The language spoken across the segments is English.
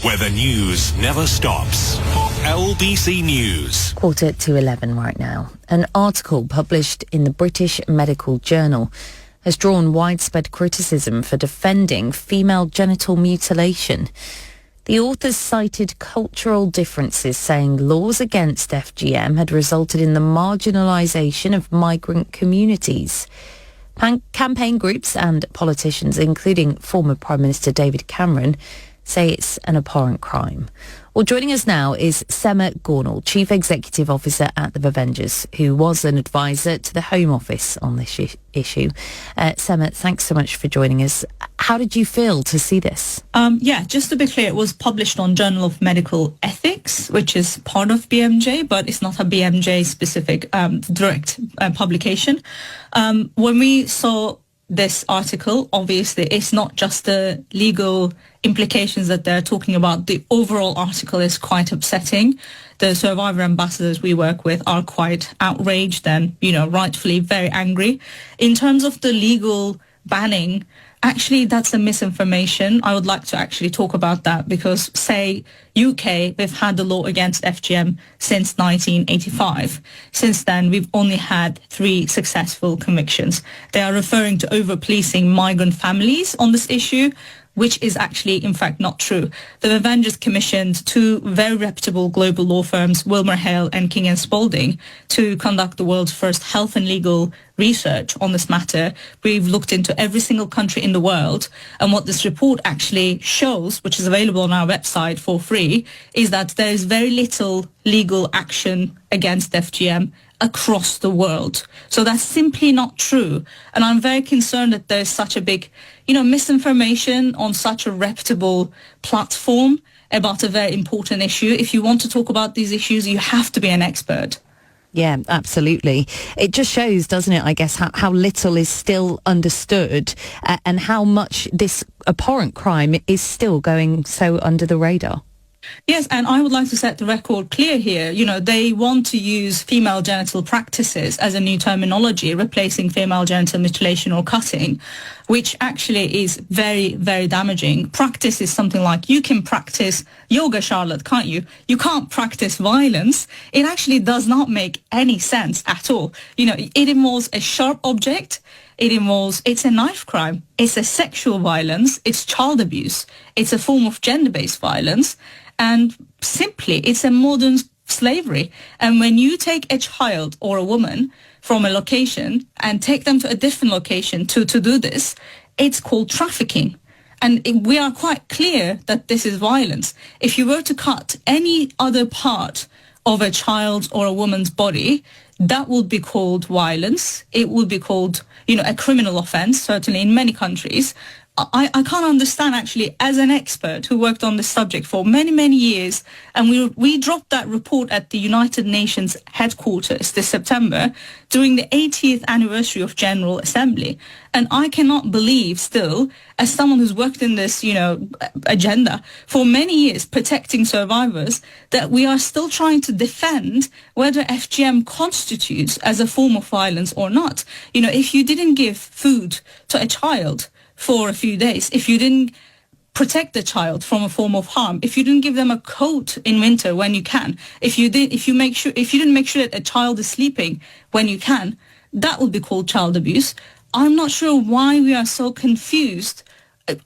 where the news never stops. LBC News. 11:15 right now. An article published in the British Medical Journal has drawn widespread criticism for defending female genital mutilation. The authors cited cultural differences, saying laws against FGM had resulted in the marginalisation of migrant communities. Campaign groups and politicians, including former Prime Minister David Cameron, say it's an abhorrent crime. Well, joining us now is Sema Gornall, Chief Executive Officer at the Vavengers, who was an advisor to the Home Office on this issue. Sema, thanks so much for joining us. How did you feel to see this? Just to be clear, it was published on Journal of Medical Ethics, which is part of BMJ, but it's not a BMJ-specific direct publication. When we saw this article, obviously, it's not just the legal implications that they're talking about. The overall article is quite upsetting. The survivor ambassadors we work with are quite outraged and, rightfully very angry. In terms of the legal banning, actually, that's a misinformation. I would like to actually talk about that because, say, UK, we've had the law against FGM since 1985. Since then, we've only had 3 successful convictions. They are referring to over-policing migrant families on this issue, which is actually, in fact, not true. The Avengers commissioned 2 very reputable global law firms, WilmerHale and King & Spalding, to conduct the world's first health and legal research on this matter. We've looked into every single country in the world, and what this report actually shows, which is available on our website for free, is that there is very little legal action against FGM across the world. So that's simply not true. And I'm very concerned that there's such a big, misinformation on such a reputable platform about a very important issue. If you want to talk about these issues, you have to be an expert. Yeah, absolutely. It just shows, doesn't it, I guess, how little is still understood and how much this abhorrent crime is still going so under the radar. Yes, and I would like to set the record clear here. They want to use female genital practices as a new terminology, replacing female genital mutilation or cutting, which actually is very, very damaging. Practice is something like, you can practice yoga, Charlotte, can't you? You can't practice violence. It actually does not make any sense at all. It involves a sharp object. It's a knife crime. It's a sexual violence. It's child abuse. It's a form of gender-based violence. And simply, it's a modern slavery. And when you take a child or a woman from a location and take them to a different location to do this, it's called trafficking. And we are quite clear that this is violence. If you were to cut any other part of a child's or a woman's body, that would be called violence. It would be called, a criminal offense, certainly in many countries. I can't understand, actually, as an expert who worked on this subject for many, many years, and we dropped that report at the United Nations headquarters this September during the 80th anniversary of General Assembly. And I cannot believe still, as someone who's worked in this, agenda for many years, protecting survivors, that we are still trying to defend whether FGM constitutes as a form of violence or not. If you didn't give food to a child for a few days, if you didn't protect the child from a form of harm, if you didn't give them a coat in winter when you can, if you didn't make sure that a child is sleeping when you can, that would be called child abuse. I'm not sure why we are so confused.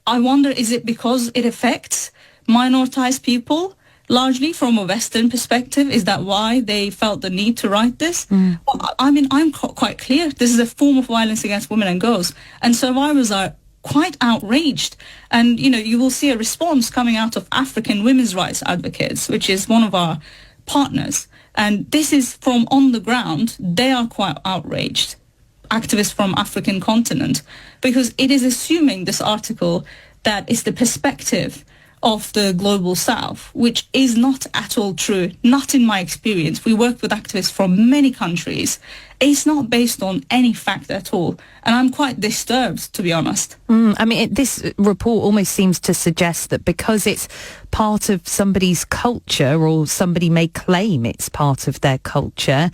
I wonder, is it because it affects minoritized people? Largely from a Western perspective, is that why they felt the need to write this? Well, I'm quite clear. This is a form of violence against women and girls, and survivors are quite outraged. And, you will see a response coming out of African women's rights advocates, which is one of our partners. And this is from on the ground. They are quite outraged, activists from African continent, because it is assuming, this article, that it's the perspective of the global south, which is not at all true, not in my experience. We work with activists from many countries. It's not based on any fact at all. And I'm quite disturbed, to be honest. This report almost seems to suggest that because it's part of somebody's culture, or somebody may claim it's part of their culture,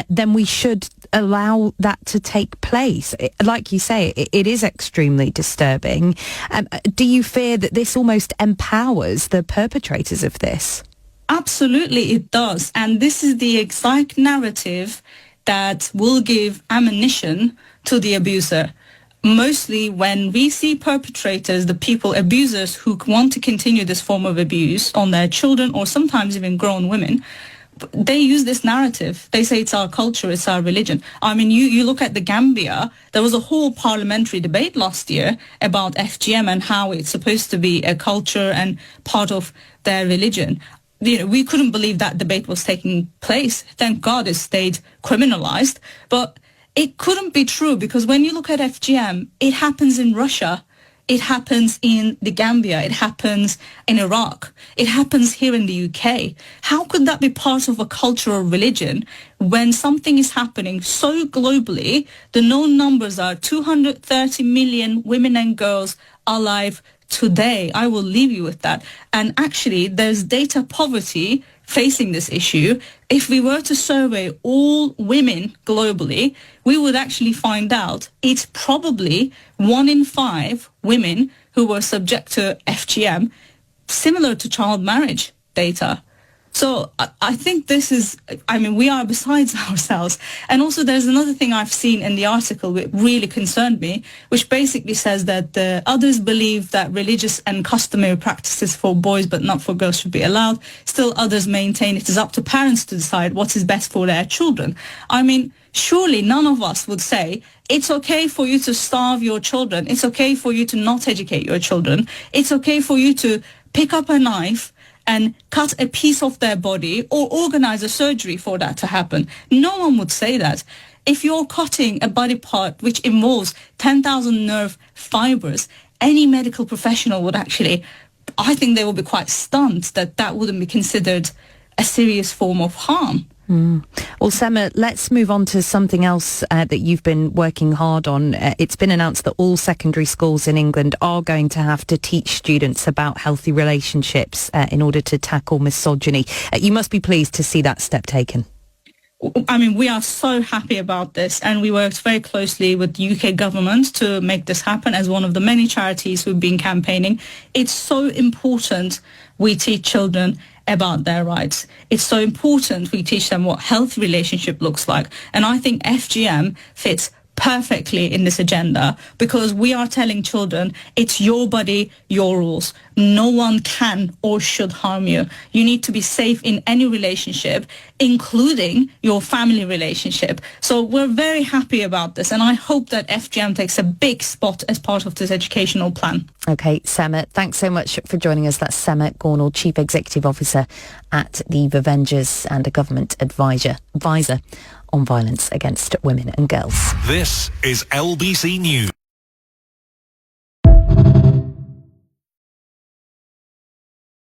then we should allow that to take place? Like you say, it is extremely disturbing. Do you fear that this almost empowers the perpetrators of this? Absolutely, it does. And this is the exact narrative that will give ammunition to the abuser. Mostly when we see perpetrators, the people, abusers who want to continue this form of abuse on their children or sometimes even grown women, they use this narrative. They say it's our culture, it's our religion. I mean, you look at the Gambia, there was a whole parliamentary debate last year about FGM and how it's supposed to be a culture and part of their religion. You know, we couldn't believe that debate was taking place. Thank God it stayed criminalized. But it couldn't be true, because when you look at FGM, it happens in Russia, it happens in the Gambia, it happens in Iraq, it happens here in the UK. How could that be part of a culture or religion when something is happening so globally? The known numbers are 230 million women and girls alive today. I will leave you with that. And actually, there's data poverty facing this issue. If we were to survey all women globally, we would actually find out it's probably 1 in 5 women who were subject to FGM, similar to child marriage data. So I think this is, I mean, we are besides ourselves. And also there's another thing I've seen in the article which really concerned me, which basically says that the others believe that religious and customary practices for boys but not for girls should be allowed. Still others maintain it is up to parents to decide what is best for their children. I mean, surely none of us would say it's okay for you to starve your children. It's okay for you to not educate your children. It's okay for you to pick up a knife and cut a piece of their body or organize a surgery for that to happen. No one would say that. If you're cutting a body part which involves 10,000 nerve fibers, any medical professional would actually, I think they will be quite stunned that that wouldn't be considered a serious form of harm. Well, Sema, let's move on to something else that you've been working hard on. It's been announced that all secondary schools in England are going to have to teach students about healthy relationships in order to tackle misogyny. You must be pleased to see that step taken. I mean, we are so happy about this, and we worked very closely with the UK government to make this happen as one of the many charities who've been campaigning. It's so important we teach children about their rights. It's so important we teach them what healthy relationship looks like. And I think FGM fits perfectly in this agenda, because we are telling children it's your body, your rules. No one can or should harm you. You need to be safe in any relationship, including your family relationship. So we're very happy about this, and I hope that FGM takes a big spot as part of this educational plan. Okay, Sema, thanks so much for joining us. That's Sema Gornall, Chief Executive Officer at the Vavengers and a government advisor on violence against women and girls. This is LBC News.